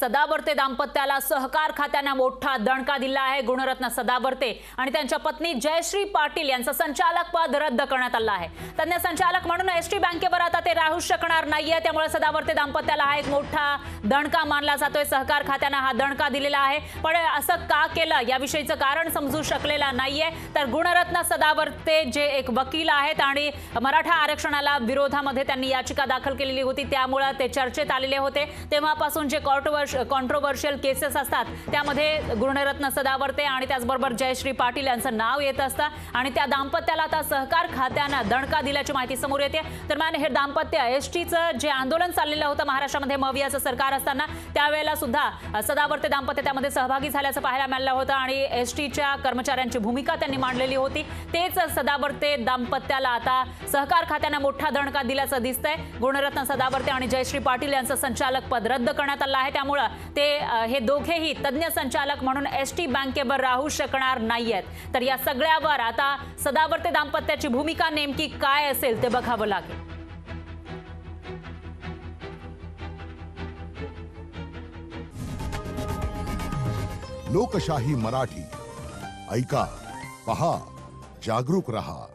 सदावर्ते दाम्पत्याला सहकार खात्याने मोठा दणका दिला आहे। गुणरत्न सदावर्ते आणि त्यांच्या पत्नी जयश्री पाटील यांचं संचालक पद रद्द करण्यात आलं आहे। तज्ञ संचालक म्हणून एसटी बँकेवर आता ते राहू शकणार नाहीये, त्यामुळे सदावर्ते दाम्पत्याला हा एक मोठा दणका मानला जातोय। सहकार खात्याने हा दणका दिलेला आहे, पण असं का केलं याविषयीचं कारण समजू शकलेलं नाहीये। तर गुणरत्न सदावर्ते जे एक वकील आहेत आणि मराठा आरक्षणाला विरोधामध्ये त्यांनी याचिका दाखल केलेली होती, त्यामुळे ते चर्चेत आलेले होते। तेव्हापासून जे कॉन्ट्रोवर्शियल केसेस असतात त्यामध्ये गुणरत्न सदावर्ते आणि त्याचबरोबर जयश्री पाटील यांचं नाव येत असतं आणि त्या दाम्पत्याला आता सहकार खात्याने दणका दिल्याची माहिती समोर येते। दरम्यान हे दाम्पत्य एसटीचं जे आंदोलन चाललेलं होतं महाराष्ट्रामध्ये मवियाचं सरकार असताना त्यावेळेला सुद्धा सदावर्ते दाम्पत्य त्यामध्ये सहभागी झाल्याचं पाहायला मिळालं होतं आणि एसटीच्या कर्मचाऱ्यांची भूमिका त्यांनी मांडलेली होती। तेच सदावर्ते दाम्पत्याला आता सहकार खात्याने मोठा दणका दिल्याचं दिसतंय। गुणरत्न सदावर्ते आणि जयश्री पाटील यांचं संचालक पद रद्द करण्यात आलं आहे, त्यामुळे ते हे दोघेही तज्ञ संचालक म्हणून एसटी बँकेवर राहू शकणार नाहीयेत। तर या सगळ्यावर आता सदावर्ते दाम्पत्याची भूमिका नेमकी काय असेल ते बघावं लागेल। लोकशाही मराठी ऐका, पहा, जागरूक रहा।